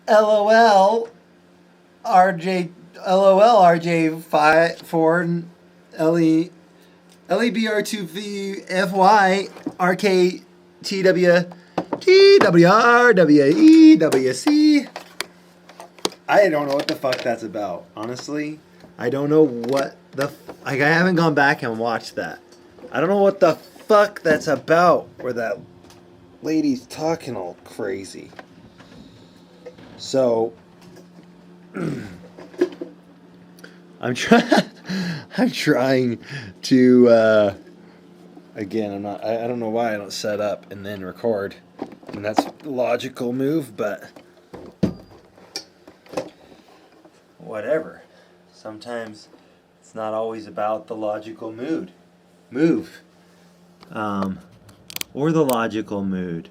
LOL RJ LOL RJ 4 LE LEBR2V FY RK TW TWR WEWC. I don't know what the fuck that's about. Honestly, I don't know what the like. I haven't gone back and watched that. I don't know what the fuck that's about. Where that lady's talking all crazy. So I'm trying. I'm trying to. Again, I'm not. I don't know why I don't set up and then record, and that's the logical move, but whatever. Sometimes it's not always about the logical move, or the logical mood.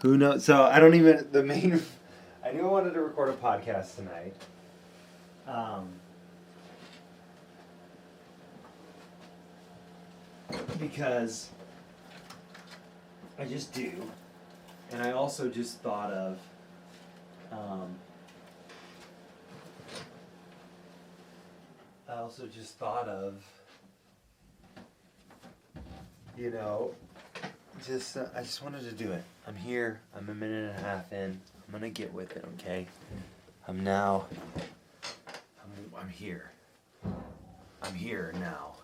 Who knows? So I don't even the main. I knew I wanted to record a podcast tonight. Because I just do, and I also just thought of. I just wanted to do it. I'm here. I'm a minute and a half in. I'm gonna get with it, okay? I'm here. I'm here now.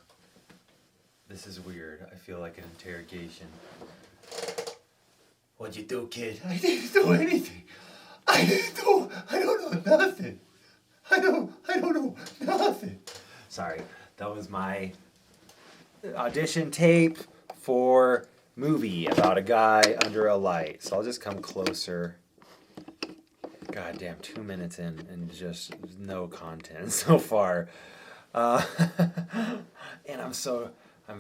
This is weird. I feel like an interrogation. What'd you do, kid? I didn't do anything. I don't know nothing. I don't know nothing. Sorry, that was my audition tape for movie about a guy under a light. So I'll just come closer. Goddamn, 2 minutes in and just no content so far. And I'm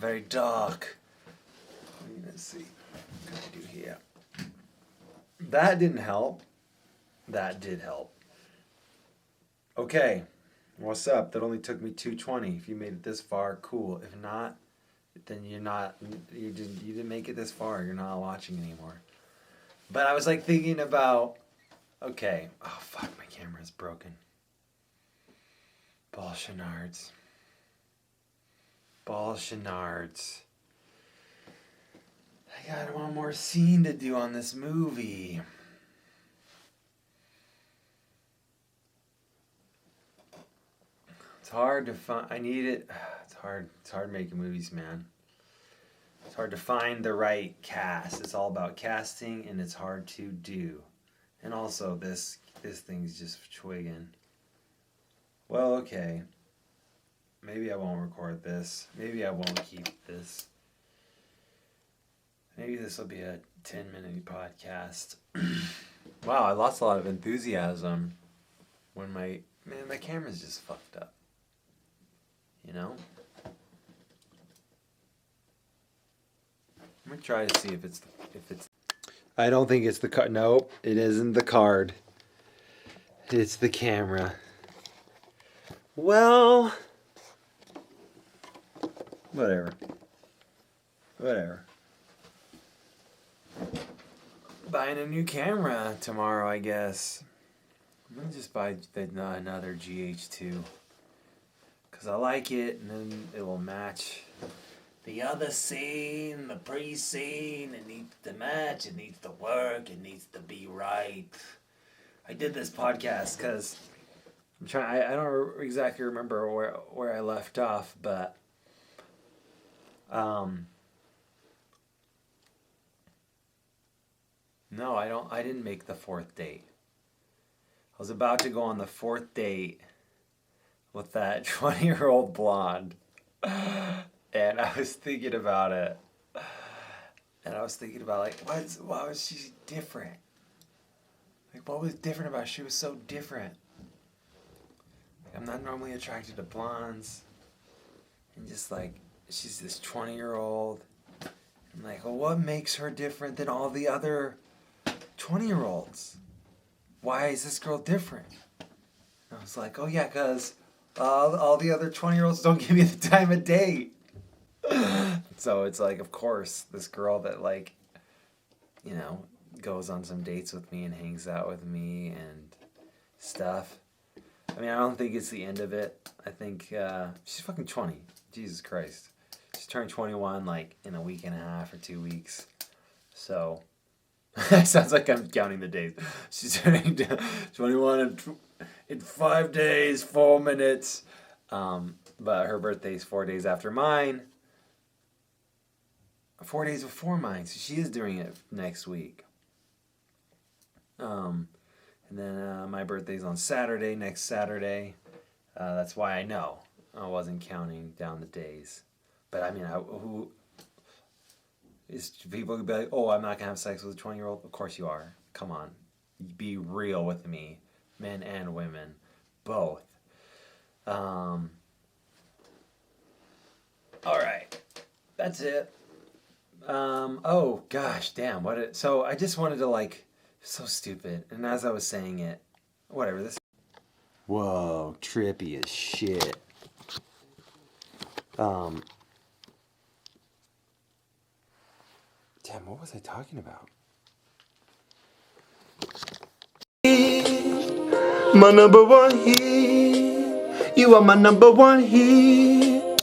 very dark. Let's see. What can I do here? That didn't help. That did help. Okay. What's up? That only took me 2:20. If you made it this far, cool. If not, then you didn't make it this far. You're not watching anymore. But I was like thinking about, okay. Oh, fuck. My camera's broken. Ball shenards. I got one more scene to do on this movie. It's hard to find. I need it. It's hard making movies, man. It's hard to find the right cast. It's all about casting, and it's hard to do. And also, this thing's just twigging. Well, okay. Maybe I won't record this. Maybe I won't keep this. Maybe this will be a 10-minute podcast. Wow, I lost a lot of enthusiasm when my camera's just fucked up. You know? I'm gonna try to see if it's. I don't think it's the card. Nope, it isn't the card. It's the camera. Well, whatever. Buying a new camera tomorrow, I guess. I'm gonna just buy another GH2 because I like it, and then it will match the other scene, the pre-scene. It needs to match. It needs to work. It needs to be right. I did this podcast because I'm trying. I don't exactly remember where I left off, but no, I didn't make the fourth date. I was about to go on the fourth date with that 20-year-old blonde. And I was thinking about it. And I was thinking about, like, why was she different? Like, what was different about her? She was so different. Like, I'm not normally attracted to blondes. And just, like, she's this 20-year-old. I'm like, well, what makes her different than all the other 20-year-olds? Why is this girl different? And I was like, oh, yeah, because all the other 20-year-olds don't give me the time of day. So it's like, of course, this girl that, like, you know, goes on some dates with me and hangs out with me and stuff. I mean, I don't think it's the end of it. I think she's fucking 20. Jesus Christ. She's turning 21 like in a week and a half or 2 weeks. So, it sounds like I'm counting the days. She's turning 21 in 5 days, 4 minutes. But her birthday's 4 days after mine. 4 days before mine. So she is doing it next week. And then my birthday's on Saturday, next Saturday. That's why I know I wasn't counting down the days. But I mean, who is people could be like, oh, I'm not gonna have sex with a 20-year-old? Of course you are. Come on, be real with me, men and women, both. All right, that's it. Oh gosh, damn, so I just wanted to like. So stupid. And as I was saying it, whatever, this. Whoa, trippy as shit. Damn, what was I talking about? My number one hit. You are my number one hit.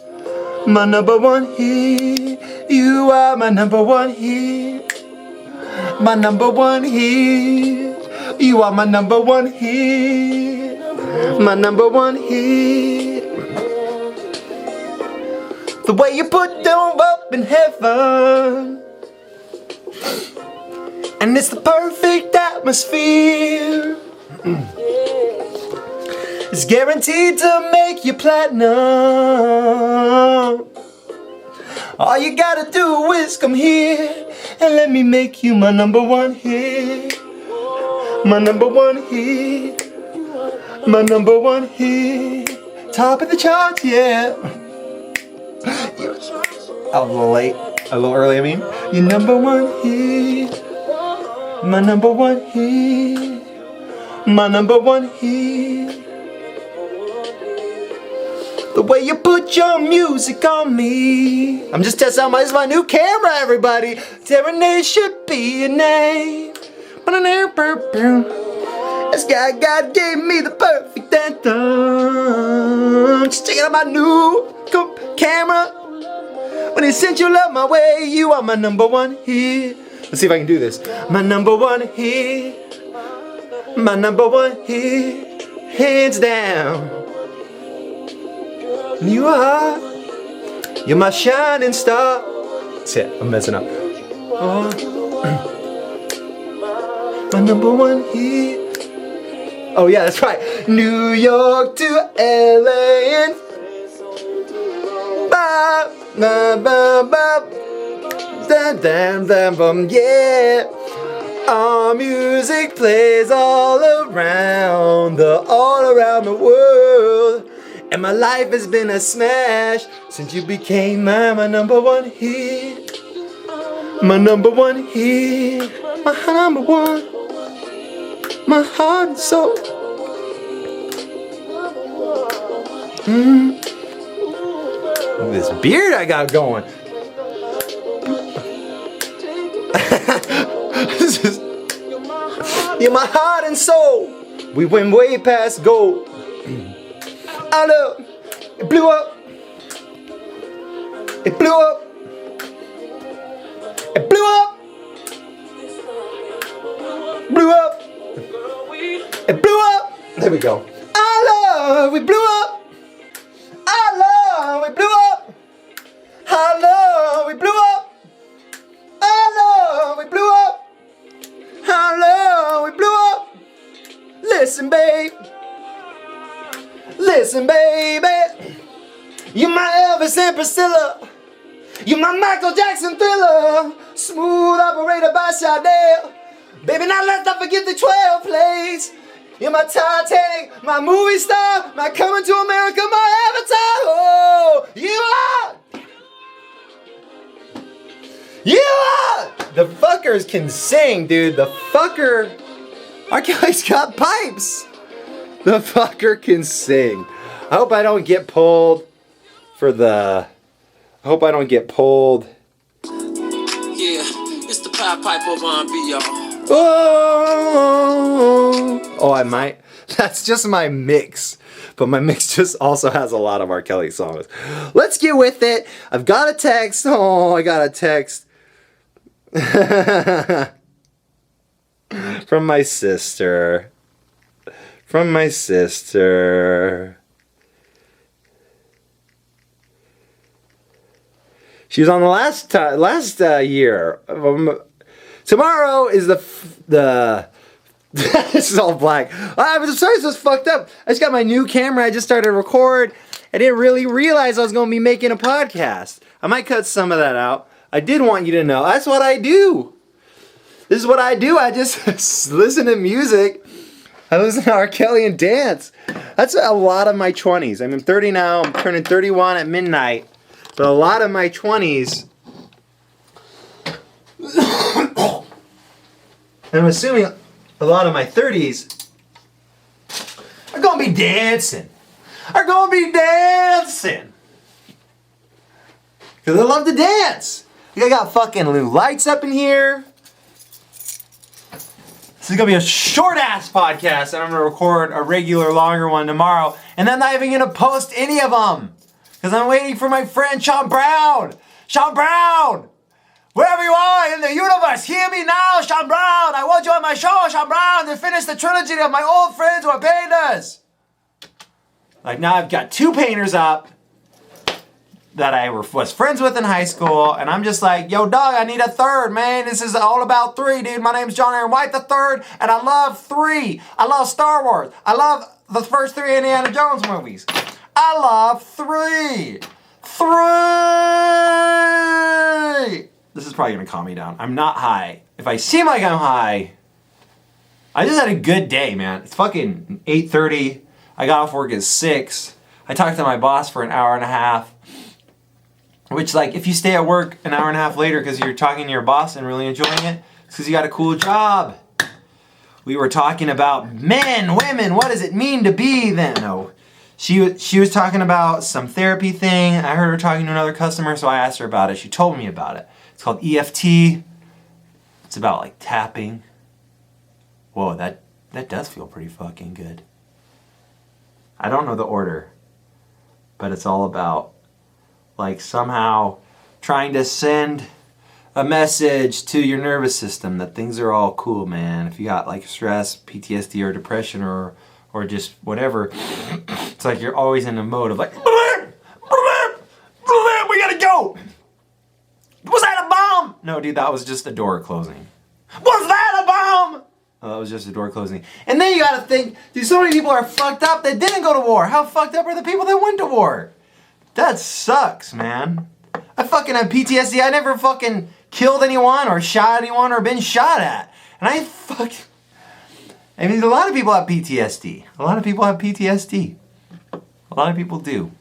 My number one hit. You are my number one hit. My number one hit. You are my number one hit. My number one hit. The way you put them up in heaven. And it's the perfect atmosphere. It's guaranteed to make you platinum. All you gotta do is come here and let me make you my number one hit. My number one hit. My number one hit. Top of the charts, yeah. I was a little late. A little early, I mean. Your number one hit. My number one hit. My number one hit. The way you put your music on me. I'm just testing out this is my new camera, everybody. Serenade should be your name. This guy God gave me the perfect anthem. Just checking out my new camera. When he sent your love my way, you are my number one hit. Let's see if I can do this. My number one hit. My number one hit. Hands down. You are. You're my shining star. That's it. I'm messing up. Oh. My number one hit. Oh yeah, that's right. New York to LA and ba ba ba ba dam dam bum, yeah. Our music plays all around the world. And my life has been a smash since you became my number one hit. My number one hit. My number one. My heart and soul. This beard I got going. You're my heart and soul. We went way past gold. I love. It blew up. It blew up. It blew up. Blew up. It blew up. There we go. I love. We blew up. I love. We blew up. I love. We blew up. I love. We blew up. I love. We blew up. Listen, babe. Listen, baby. You're my Elvis and Priscilla. You're my Michael Jackson Thriller. Smooth operator by Sade. Baby, now let's not forget the 12 plays. You're my Titanic, my movie star, my Coming to America, my Avatar. Oh, you are. You are. The fuckers can sing, dude. The fucker. Our guy's got pipes. The fucker can sing. I hope I don't get pulled for the. I hope I don't get pulled. Yeah, it's the Pied Piper of R&B, y'all. Oh, I might. That's just my mix. But my mix just also has a lot of R. Kelly songs. Let's get with it. I've got a text. Oh, I got a text. From my sister. From my sister. She was on the last year. Tomorrow is the this is all black. I'm sorry, this is fucked up. I just got my new camera. I just started to record. I didn't really realize I was going to be making a podcast. I might cut some of that out. I did want you to know. That's what I do. This is what I do. I just listen to music. I listen to R. Kelly and dance. That's a lot of my 20s. I'm 30 now. I'm turning 31 at midnight. But a lot of my 20s... I'm assuming a lot of my 30s are going to be dancing. Are going to be dancing. Because I love to dance. I got fucking new lights up in here. This is going to be a short-ass podcast, and I'm going to record a regular, longer one tomorrow. And I'm not even going to post any of them. Because I'm waiting for my friend Sean Brown. Sean Brown! Wherever you are in the universe, hear me now, Sean Brown. I want you on my show, Sean Brown, to finish the trilogy of my old friends who are painters. Like now I've got 2 painters up that I was friends with in high school, and I'm just like, yo, dog, I need a 3rd, man. This is all about 3, dude. My name's John Aaron White the 3rd, and I love 3. I love Star Wars. I love the first 3 Indiana Jones movies. I love 3. 3! This is probably going to calm me down. I'm not high. If I seem like I'm high, I just had a good day, man. It's fucking 8:30. I got off work at 6. I talked to my boss for an hour and a half. Which, like, if you stay at work an hour and a half later because you're talking to your boss and really enjoying it, it's because you got a cool job. We were talking about men, women, what does it mean to be them? No. She was talking about some therapy thing. I heard her talking to another customer, so I asked her about it. She told me about it. It's called EFT. It's about like tapping. Whoa, that does feel pretty fucking good. I don't know the order, but it's all about like somehow trying to send a message to your nervous system that things are all cool, man. If you got like stress, PTSD, or depression, or just whatever, it's like you're always in a mode of like, we gotta go. Was that a bomb? No, dude, that was just a door closing. Was that a bomb? Oh, that was just a door closing. And then you gotta think, dude, so many people are fucked up that didn't go to war. How fucked up are the people that went to war? That sucks, man. I fucking have PTSD. I never fucking killed anyone or shot anyone or been shot at. And I mean, a lot of people have PTSD. A lot of people have PTSD. A lot of people do.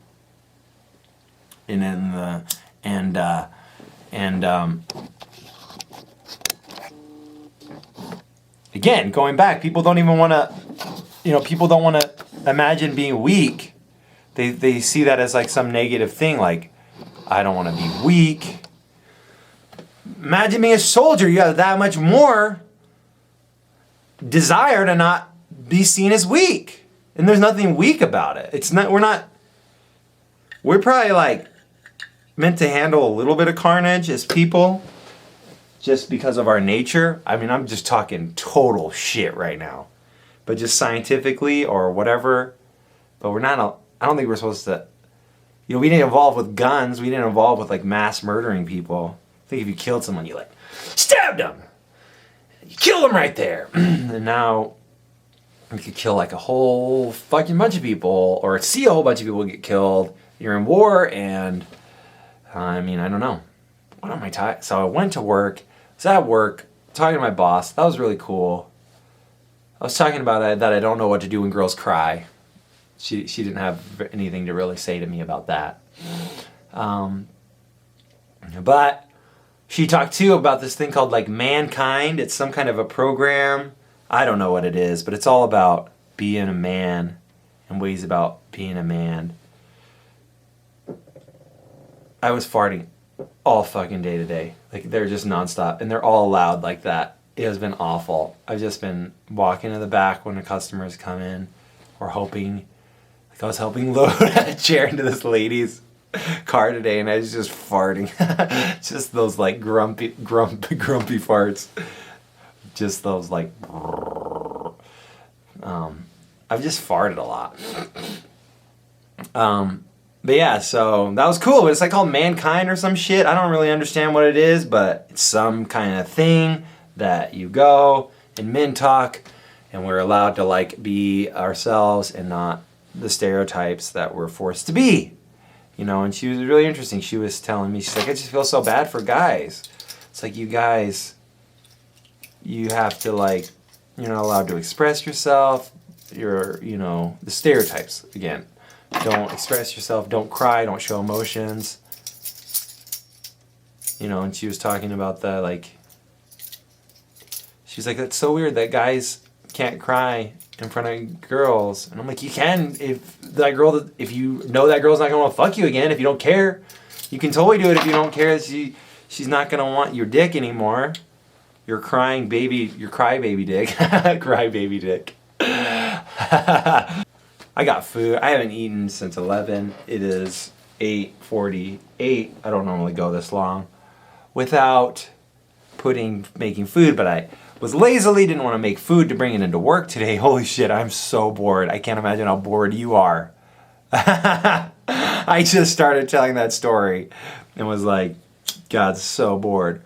Again, going back, people don't even want to, people don't want to imagine being weak. They see that as like some negative thing, like, I don't want to be weak. Imagine being a soldier. You have that much more desire to not be seen as weak. And there's nothing weak about it. We're probably like meant to handle a little bit of carnage as people just because of our nature. I mean, I'm just talking total shit right now. But just scientifically or whatever. But I don't think we're supposed to, we didn't evolve with guns. We didn't evolve with like mass murdering people. I think if you killed someone, you like stabbed them. You killed them right there. And now you could kill like a whole fucking bunch of people or see a whole bunch of people get killed. You're in war and, I mean, I don't know. What am I talking? So I went to work. I was at work talking to my boss. That was really cool. I was talking about that I don't know what to do when girls cry. She didn't have anything to really say to me about that. But she talked too about this thing called like Mankind. It's some kind of a program. I don't know what it is, but it's all about being a man and ways about being a man. I was farting all fucking day today. Like they're just nonstop and they're all loud like that it has been awful. I've just been walking to the back when the customers come in, or hoping. Like I was helping load a chair into this lady's car today, and I was just farting. Just those like grumpy farts. Just those like. I've just farted a lot. But yeah, so that was cool. It's like called Mankind or some shit. I don't really understand what it is, but it's some kind of thing that you go and men talk, and we're allowed to like be ourselves and not the stereotypes that we're forced to be. You know, and she was really interesting. She was telling me, she's like, I just feel so bad for guys. It's like, you guys, you have to like, you're not allowed to express yourself. You're, you know, the stereotypes again. Don't express yourself, don't cry, don't show emotions. You know, and she was talking about the, like, she's like, that's so weird that guys can't cry in front of girls. And I'm like, you can if you know that girl's not going to fuck you again, if you don't care. You can totally do it if you don't care. She's not going to want your dick anymore. Your crying baby, your cry baby dick. Cry baby dick. I got food. I haven't eaten since 11. It is 8:48. I don't normally go this long without making food, but I was didn't want to make food to bring it into work today. Holy shit, I'm so bored. I can't imagine how bored you are. I just started telling that story and was like, God, so bored.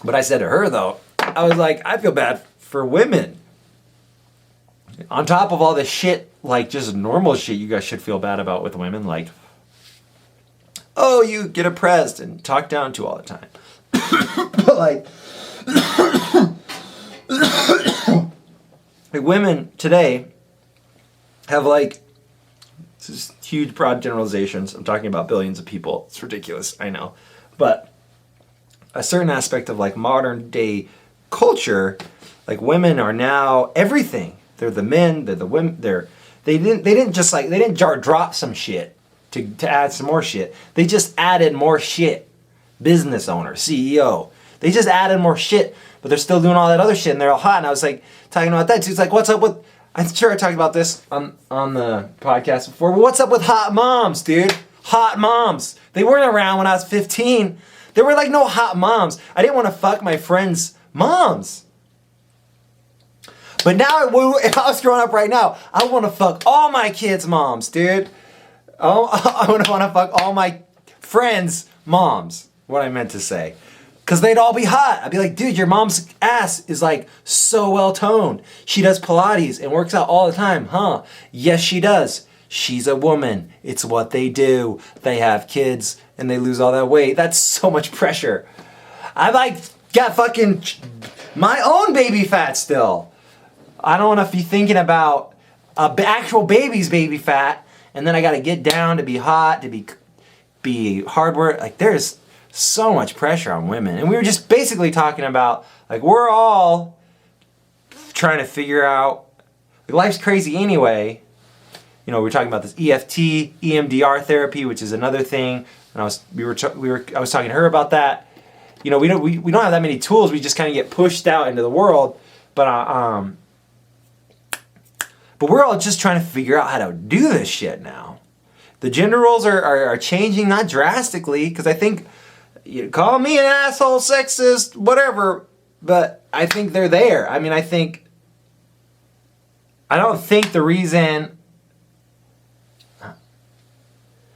But I said to her, though, I was like, I feel bad for women. On top of all this shit, like just normal shit you guys should feel bad about with women, like, oh, you get oppressed and talked down to all the time. But like, like women today have like, this is huge broad generalizations. I'm talking about billions of people. It's ridiculous, I know. But a certain aspect of like modern day culture, like women are now everything. They're the men, they're the women, they didn't drop some shit to add some more shit. They just added more shit. Business owner, CEO. They just added more shit, but they're still doing all that other shit and they're all hot. And I was like talking about that too. It's like, what's up with, I'm sure I talked about this on the podcast before, but what's up with hot moms, dude? Hot moms. They weren't around when I was 15. There were like no hot moms. I didn't want to fuck my friends' moms. But now, if I was growing up right now, I want to fuck all my kids' moms, dude. Oh, I want to fuck all my friends' moms. What I meant to say. Because they'd all be hot. I'd be like, dude, your mom's ass is like so well toned. She does Pilates and works out all the time, huh? Yes, she does. She's a woman. It's what they do. They have kids and they lose all that weight. That's so much pressure. I like got fucking my own baby fat still. I don't want to be thinking about actual baby's baby fat, and then I got to get down to be hot, to be hard work. Like there's so much pressure on women, and we were just basically talking about like we're all trying to figure out. Like, life's crazy anyway. You know, we were talking about this EFT, EMDR therapy, which is another thing. And I was talking to her about that. You know, we don't have that many tools. We just kind of get pushed out into the world, but we're all just trying to figure out how to do this shit now. The gender roles are changing, not drastically, because I think, you call me an asshole, sexist, whatever, but I think they're there. I mean, I don't think the reason,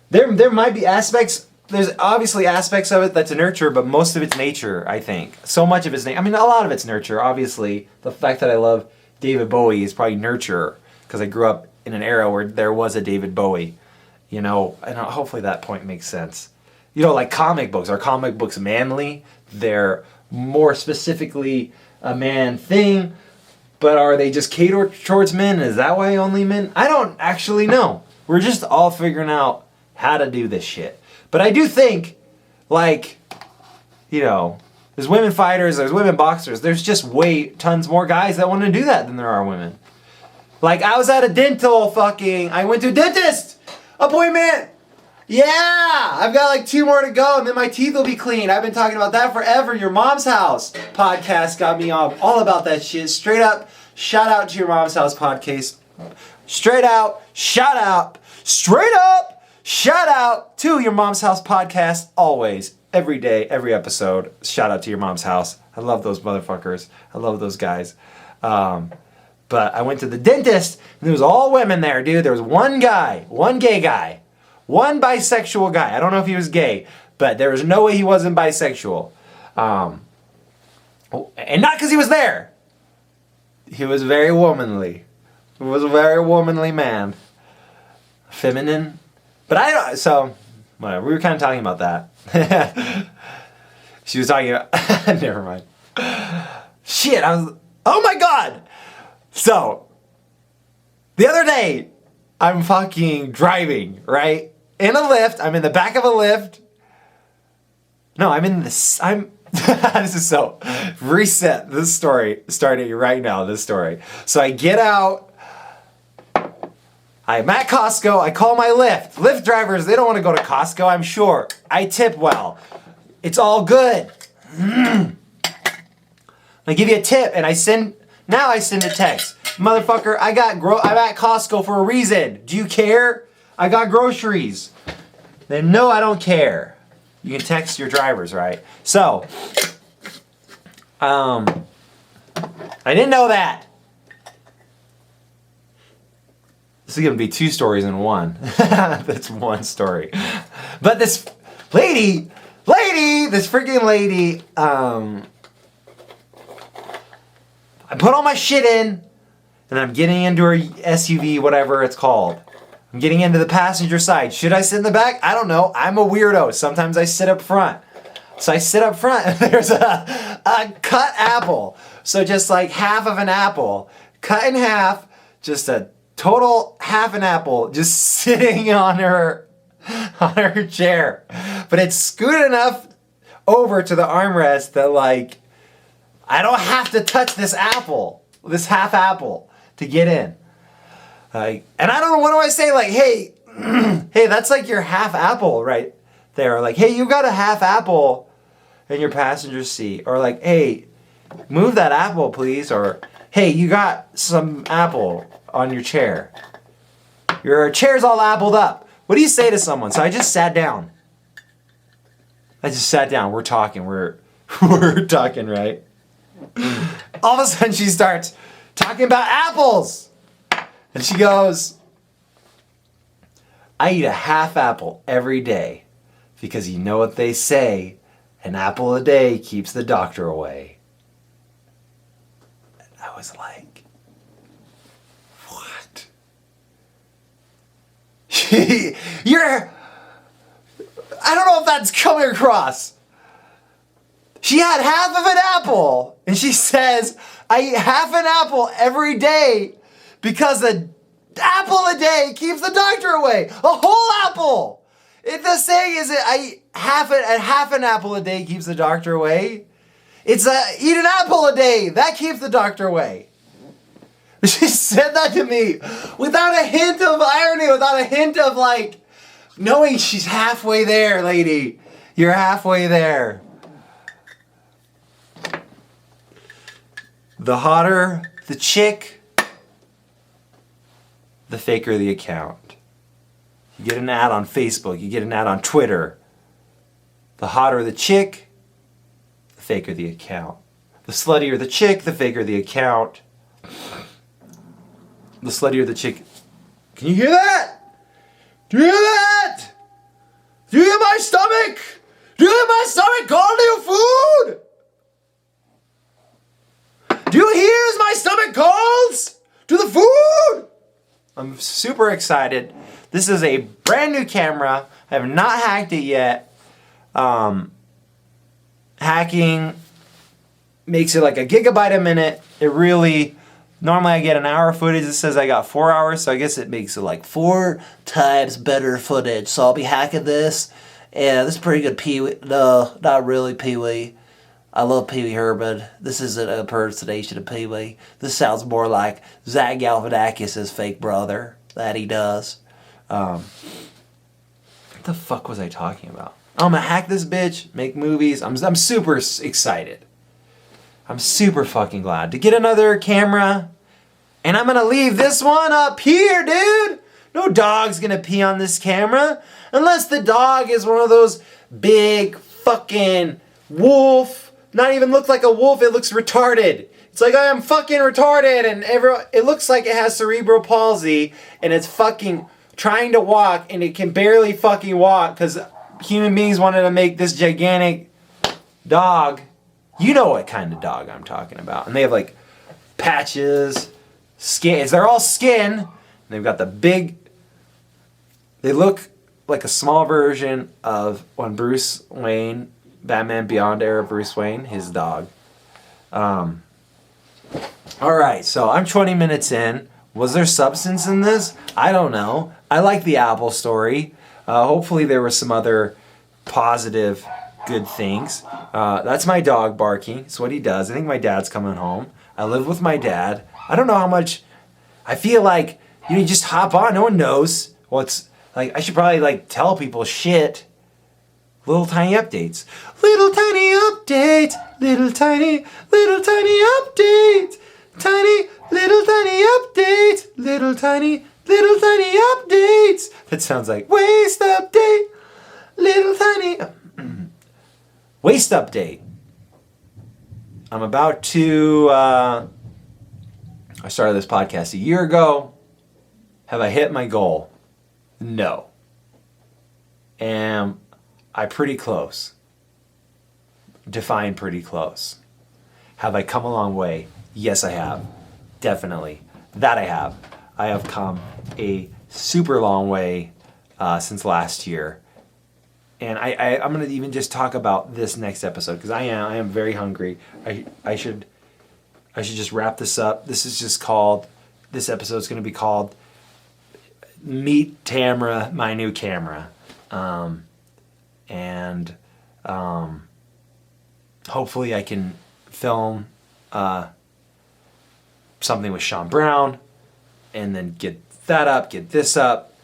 there might be aspects, there's obviously aspects of it that's a nurture, but most of it's nature, I think. So much of it's nature. I mean, a lot of it's nurture, obviously. The fact that I love David Bowie is probably nurture, because I grew up in an era where there was a David Bowie, you know, and hopefully that point makes sense. You know, like comic books. Are comic books manly? They're more specifically a man thing, but are they just catered towards men? Is that why only men? I don't actually know. We're just all figuring out how to do this shit. But I do think, like, you know, there's women fighters, there's women boxers, there's just tons more guys that want to do that than there are women. Like, I was at a I went to a dentist appointment Yeah, I've got like 2 more to go, and then my teeth will be clean. I've been talking about that forever. Your Mom's House podcast got me all about that shit. Straight up, shout out to Your Mom's House podcast. Straight out, shout out. Straight up, shout out to Your Mom's House podcast. Always, every day, every episode. Shout out to Your Mom's House. I love those motherfuckers. I love those guys. But I went to the dentist, and there was all women there, dude. There was one guy, one gay guy. One bisexual guy. I don't know if he was gay, but there was no way he wasn't bisexual. And not because he was there. He was very womanly. He was a very womanly man. Feminine. But I don't, so, whatever. We were kind of talking about that. She was talking about, never mind. Shit, oh my God. So, the other day, I'm fucking driving, right? In a lift. I'm in the back of a lift. No, this is so, reset this story, starting right now, this story. So I get out. I'm at Costco. I call my Lyft. Lyft drivers, they don't want to go to Costco, I'm sure. I tip well. It's all good. I give you a tip, and I send a text. Motherfucker, I'm at Costco for a reason. Do you care? I got groceries. Then no, I don't care. You can text your drivers, right? So, I didn't know that. This is gonna be 2 stories in one. That's one story. But this freaking lady, I put all my shit in, and I'm getting into her SUV, whatever it's called. I'm getting into the passenger side. Should I sit in the back? I don't know. I'm a weirdo. Sometimes I sit up front. So I sit up front, and there's a cut apple. So just like half of an apple, cut in half, just a total half an apple, just sitting on her chair. But it's scooted enough over to the armrest that like, I don't have to touch this apple, this half apple, to get in. And I don't know, what do I say? Like, hey, hey, that's like your half apple right there. Like, hey, you got a half apple in your passenger seat. Or like, hey, move that apple, please. Or, hey, you got some apple on your chair. Your chair's all appled up. What do you say to someone? So I just sat down. We're talking. We're talking, right? All of a sudden she starts talking about apples. And she goes, I eat a half apple every day because you know what they say, an apple a day keeps the doctor away. And I was like, what? I don't know if that's coming across. She had half of an apple, and she says, I eat half an apple every day because an apple a day keeps the doctor away. A whole apple. The saying is I eat half an apple a day keeps the doctor away. It's eat an apple a day. That keeps the doctor away. She said that to me without a hint of irony, without a hint of like knowing she's halfway there, lady. You're halfway there. The hotter the chick, the faker the account. You get an ad on Facebook, you get an ad on Twitter. The hotter the chick, the faker the account. The sluttier the chick, the faker the account. The sluttier the chick. Can you hear that? Do you hear that? Do you hear my stomach? Do you hear my stomach calling to your food? Do you hear as my stomach calls to the food? I'm super excited. This is a brand new camera. I have not hacked it yet. Hacking makes it like a gigabyte a minute. It really, normally I get an hour of footage. It says I got 4 hours, so I guess it makes it like 4 times better footage. So I'll be hacking this. Yeah, this is pretty good Pee-wee. No, not really Pee-wee. I love Pee-wee Herman. This isn't a impersonation of Pee-wee. This sounds more like Zach Galifianakis' fake brother that he does. What the fuck was I talking about? I'm gonna hack this bitch, make movies. I'm super excited. I'm super fucking glad to get another camera. And I'm gonna leave this one up here, dude. No dog's gonna pee on this camera. Unless the dog is one of those big fucking wolf. Not even look like a wolf, it looks retarded. It's like I am fucking retarded and it looks like it has cerebral palsy and it's fucking trying to walk and it can barely fucking walk because human beings wanted to make this gigantic dog. You know what kind of dog I'm talking about. And they have like patches, skin. They're all skin. And they've got the big, they look like a small version of when Bruce Wayne, Batman Beyond era Bruce Wayne, his dog. Alright, so I'm 20 minutes in. Was there substance in this? I don't know. I like the Apple story. Hopefully there were some other positive, good things. That's my dog barking. It's what he does. I think my dad's coming home. I live with my dad. I don't know how much... I feel like, you just hop on. No one knows. Well, it's like, I should probably like tell people shit. Little tiny updates. Little tiny update. Little tiny update. Tiny, little tiny update. Little tiny updates. That sounds like waste update. Little tiny waste update. I'm about to I started this podcast a year ago. Have I hit my goal? No. Am I pretty close? Define pretty close. Have I come a long way? Yes, I have. Definitely. That I have. I have come a super long way since last year. And I'm going to even just talk about this next episode because I am very hungry. I should just wrap this up. This episode is going to be called Meet Tamra, My New Camera. Hopefully I can film something with Sean Brown and then get that up, get this up,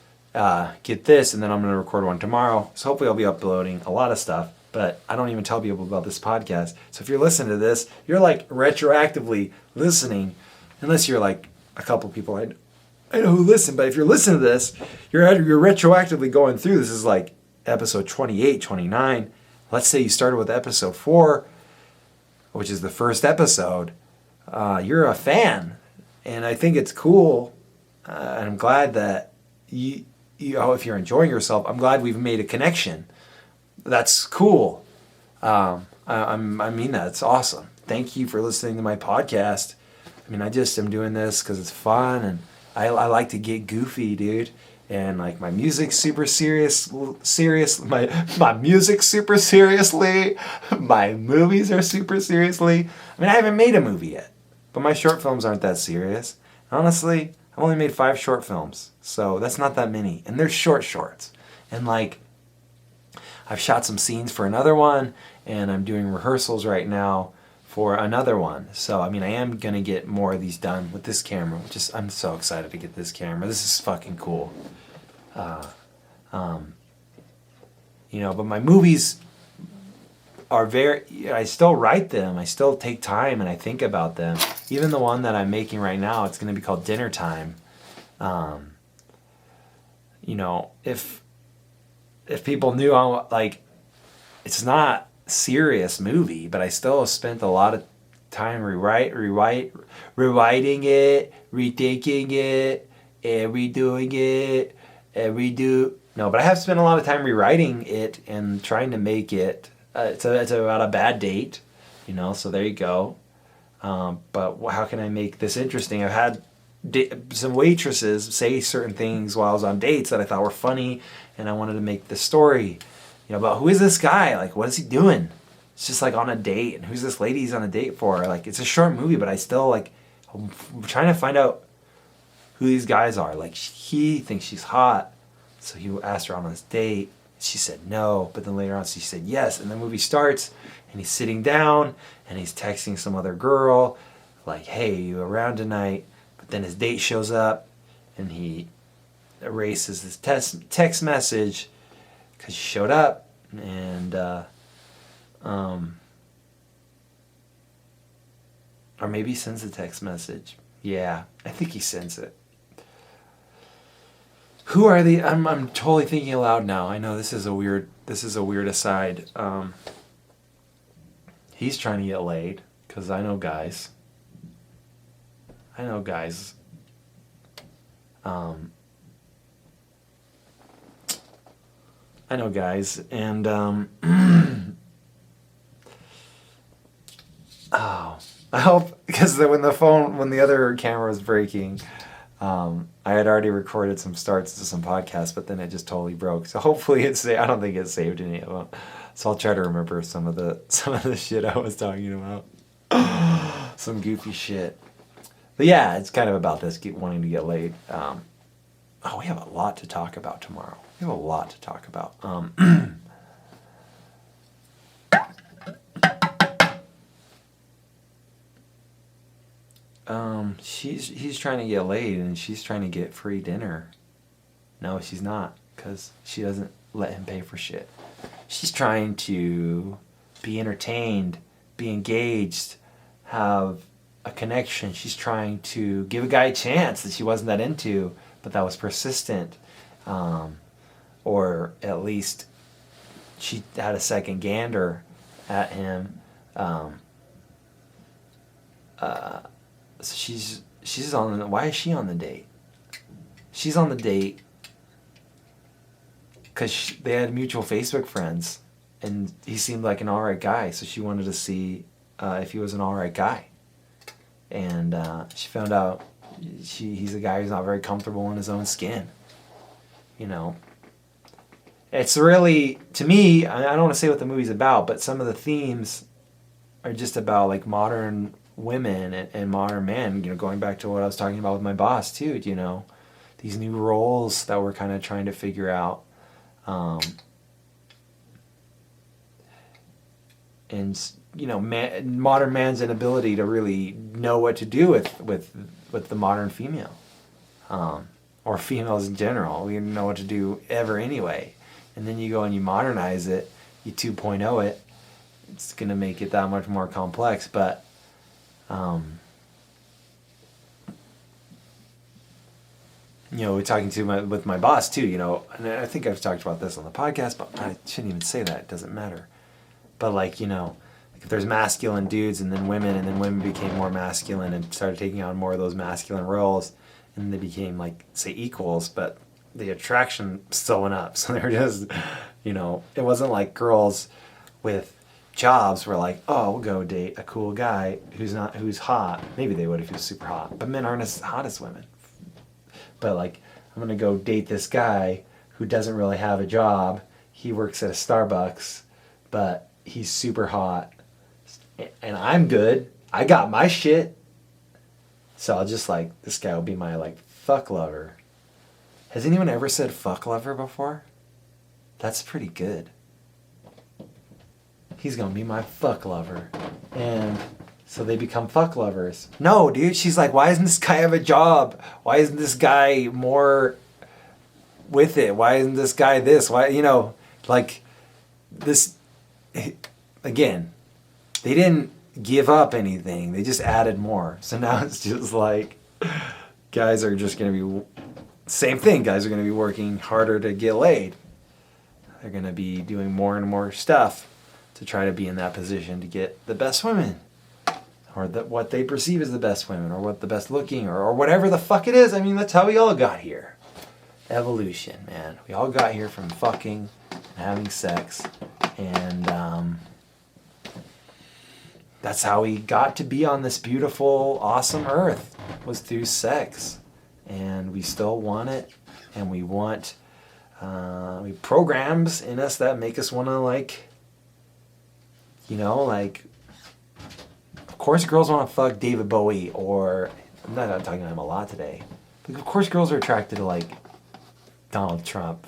get this, and then I'm going to record one tomorrow. So hopefully I'll be uploading a lot of stuff, but I don't even tell people about this podcast. So if you're listening to this, you're like retroactively listening, unless you're like a couple people I know who listen, but if you're listening to this, you're retroactively going through. This is like episode 28, 29. Let's say you started with episode 4, which is the first episode. You're a fan, and I think it's cool. And I'm glad that you if you're enjoying yourself, I'm glad we've made a connection. That's cool. I mean that. It's awesome. Thank you for listening to my podcast. I mean, I just am doing this because it's fun, and I like to get goofy, dude. And like my music's super serious. My music's super seriously. My movies are super seriously. I mean, I haven't made a movie yet, but my short films aren't that serious. Honestly, I've only made 5 short films, so that's not that many. And they're shorts. And like, I've shot some scenes for another one, and I'm doing rehearsals right now for another one. So, I mean, I am going to get more of these done with this camera, I'm so excited to get this camera. This is fucking cool. But my movies are I still write them. I still take time and I think about them. Even the one that I'm making right now, it's going to be called Dinner Time. If people knew how, like, it's not a serious movie, but I still spent a lot of time rewriting it, rethinking it, and redoing it, and No, but I have spent a lot of time rewriting it and trying to make it. It's about a bad date, so there you go. But how can I make this interesting? I've had some waitresses say certain things while I was on dates that I thought were funny, and I wanted to make the story, about who is this guy? Like, what is he doing? It's just like on a date, and who's this lady he's on a date for? Like, it's a short movie, but I still I'm trying to find out who these guys are. Like, he thinks she's hot, so he asked her on this date. She said no, but then later on she said yes, and the movie starts, and he's sitting down, and he's texting some other girl, like, hey, you around tonight? But then his date shows up, and he erases his text message, because she showed up, and or maybe he sends a text message. Yeah, I think he sends it. Who are the? I'm totally thinking aloud now. I know this is a weird aside. He's trying to get laid, because I know guys. I know guys. And oh, I hope, because when the other camera was breaking, I had already recorded some starts to some podcasts, but then it just totally broke. So hopefully I don't think it saved any of them. So I'll try to remember some of the shit I was talking about. Some goofy shit. But yeah, it's kind of about this, wanting to get laid. We have a lot to talk about tomorrow. We have a lot to talk about. He's trying to get laid, and she's trying to get free dinner. No, she's not, because she doesn't let him pay for shit. She's trying to be entertained, be engaged, have a connection. She's trying to give a guy a chance that she wasn't that into, but that was persistent. Or at least she had a second gander at him. So she's on. Why is she on the date? She's on the date because they had mutual Facebook friends, and he seemed like an alright guy. So she wanted to see if he was an alright guy, and she found out he's a guy who's not very comfortable in his own skin. You know, it's really, to me, I don't want to say what the movie's about, but some of the themes are just about like modern women and modern men, you know, going back to what I was talking about with my boss too, you know, these new roles that we're kind of trying to figure out. And, you know, modern man's inability to really know what to do with the modern female. Or females in general. We didn't know what to do ever anyway. And then you go and you modernize it, you 2.0 it, it's going to make it that much more complex. But you know, we're talking with my boss too, you know, and I think I've talked about this on the podcast, but I shouldn't even say that, it doesn't matter. But like, you know, like if there's masculine dudes and then women became more masculine and started taking on more of those masculine roles, and they became like, say, equals, but the attraction still went up. So they're just, you know, it wasn't like girls with jobs were like, oh, we'll go date a cool guy who's hot. Maybe they would if he was super hot, but men aren't as hot as women. But like, I'm gonna go date this guy who doesn't really have a job. He works at a Starbucks, but he's super hot, and I'm good. I got my shit. So I'll just like, this guy will be my like fuck lover. Has anyone ever said fuck lover before? That's pretty good. He's gonna be my fuck lover. And so they become fuck lovers. No, dude, she's like, why doesn't this guy have a job? Why isn't this guy more with it? Why isn't this guy this? Why, you know, like this, again, they didn't give up anything. They just added more. So now it's just like, guys are just going to be, same thing. Guys are going to be working harder to get laid. They're going to be doing more and more stuff to try to be in that position to get the best women, or what they perceive as the best women, or what the best looking, or whatever the fuck it is. I mean, that's how we all got here. Evolution, man. We all got here from fucking and having sex, and that's how we got to be on this beautiful, awesome earth, was through sex. And we still want it, and we want programs in us that make us want to, like, you know, like, of course girls want to fuck David Bowie, or, I'm not talking about him a lot today, but of course girls are attracted to, like, Donald Trump.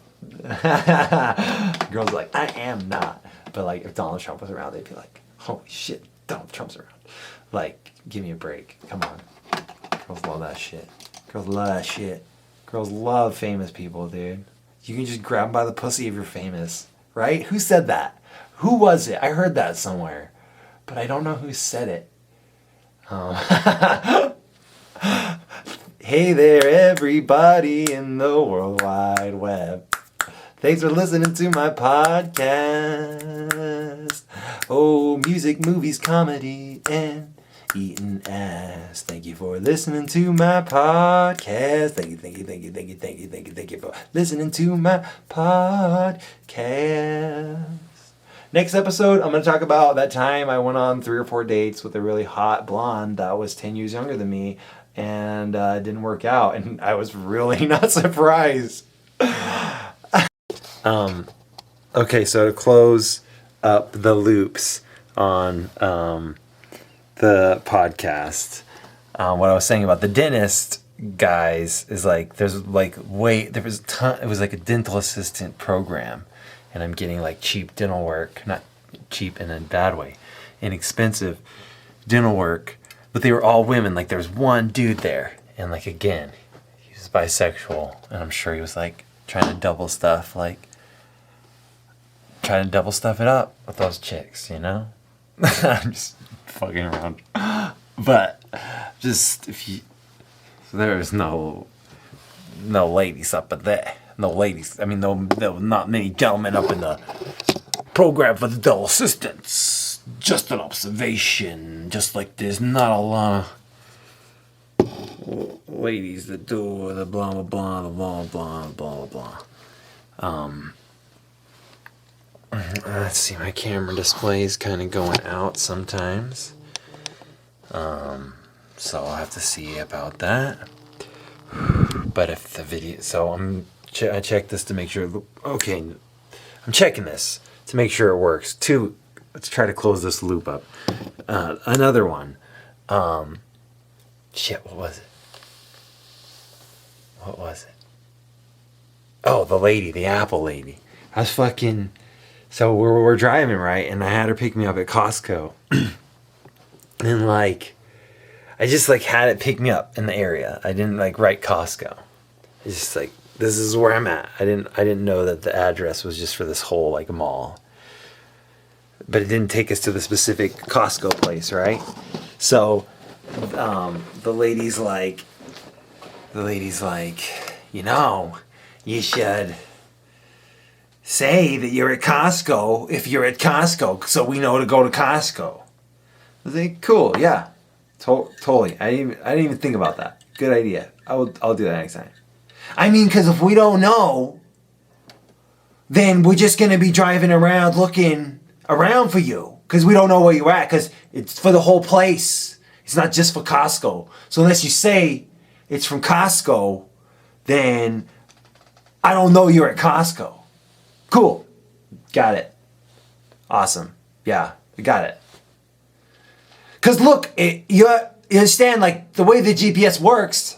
Girls are like, I am not. But, like, if Donald Trump was around, they'd be like, holy shit, Donald Trump's around. Like, give me a break. Come on. Girls love that shit. Girls love that shit. Girls love famous people, dude. You can just grab them by the pussy if you're famous, right? Who said that? Who was it? I heard that somewhere, but I don't know who said it. Hey there, everybody in the World Wide Web. Thanks for listening to my podcast. Oh, music, movies, comedy, and eating ass. Thank you for listening to my podcast. Thank you for listening to my podcast. Next episode, I'm going to talk about that time I went on 3 or 4 dates with a really hot blonde that was 10 years younger than me, and it didn't work out, and I was really not surprised. Okay, so to close up the loops on the podcast, what I was saying about the dentist guys is like it was like a dental assistant program, and I'm getting like cheap dental work, not cheap in a bad way, inexpensive dental work, but they were all women. Like there was one dude there, and like again, he was bisexual, and I'm sure he was like trying to double stuff it up with those chicks, you know? I'm just fucking around. But just there's no ladies up at there. No ladies. I mean, there were not many gentlemen up in the program for the dental assistants. Just an observation. Just like there's not a lot of ladies that do the blah blah blah blah blah blah blah. Let's see, my camera display is kind of going out sometimes. So I'll have to see about that. But if the video, so I checked this to make sure. Okay, I'm checking this to make sure it works. 2, let's try to close this loop up. Another one. Shit, what was it? Oh, the Apple lady. I was fucking. So we're driving, right? And I had her pick me up at Costco. And like, I just like had it pick me up in the area. I didn't like write Costco. It's just like, this is where I'm at. I didn't know that the address was just for this whole like mall. But it didn't take us to the specific Costco place, right? So the lady's like, you know, you should say that you're at Costco if you're at Costco, so we know to go to Costco. I was like, cool, yeah, totally. I didn't even think about that. Good idea. I'll do that next time. I mean, because if we don't know, then we're just gonna be driving around looking around for you because we don't know where you're at. Because it's for the whole place. It's not just for Costco. So unless you say it's from Costco, then I don't know you're at Costco. Cool. Got it. Awesome. Yeah, we got it. Because look, you understand, like, the way the GPS works,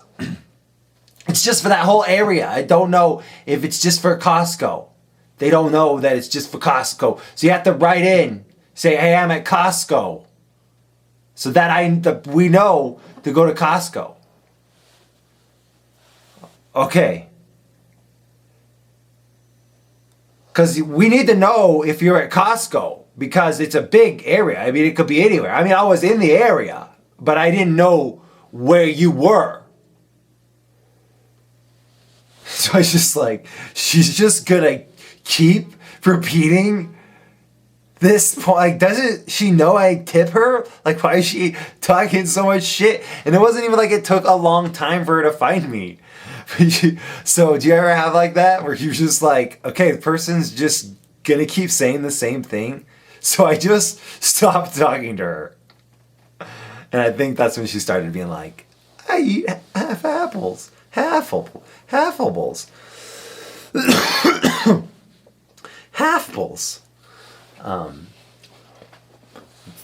it's just for that whole area. I don't know if it's just for Costco. They don't know that it's just for Costco. So you have to write in, say, hey, I'm at Costco. So that we know to go to Costco. Okay. Because we need to know if you're at Costco, because it's a big area. I mean, it could be anywhere. I mean, I was in the area, but I didn't know where you were. So I was just like, she's just gonna keep repeating this point. Like, doesn't she know I tip her? Like, why is she talking so much shit? And it wasn't even like it took a long time for her to find me. So do you ever have like that where you're just like, okay, the person's just gonna keep saying the same thing, so I just stopped talking to her. And I think that's when she started being like, I eat half apples, halfables. Halfbles.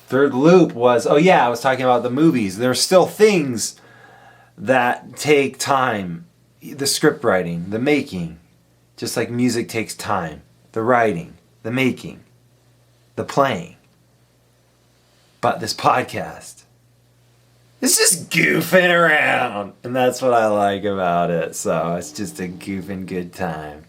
Third loop was, oh yeah, I was talking about the movies. There's still things that take time. The script writing, the making, just like music takes time. The writing, the making, the playing. But this podcast, it's just goofing around. And that's what I like about it. So it's just a goofing good time.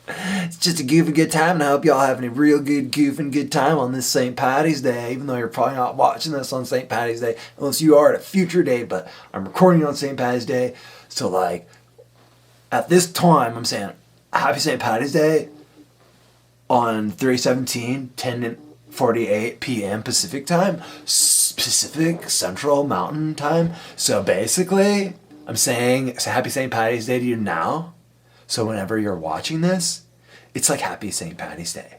It's just a goofing good time, and I hope y'all having a real good goofing good time on this St. Patty's Day, even though you're probably not watching this on St. Patty's Day, unless you are at a future date, but I'm recording on St. Patty's Day, so like, at this time, I'm saying, happy St. Patty's Day on 3/17, 10:48 p.m. Pacific time, Pacific Central Mountain time, so basically, I'm saying happy St. Patty's Day to you now. So whenever you're watching this, it's like happy St. Patty's Day.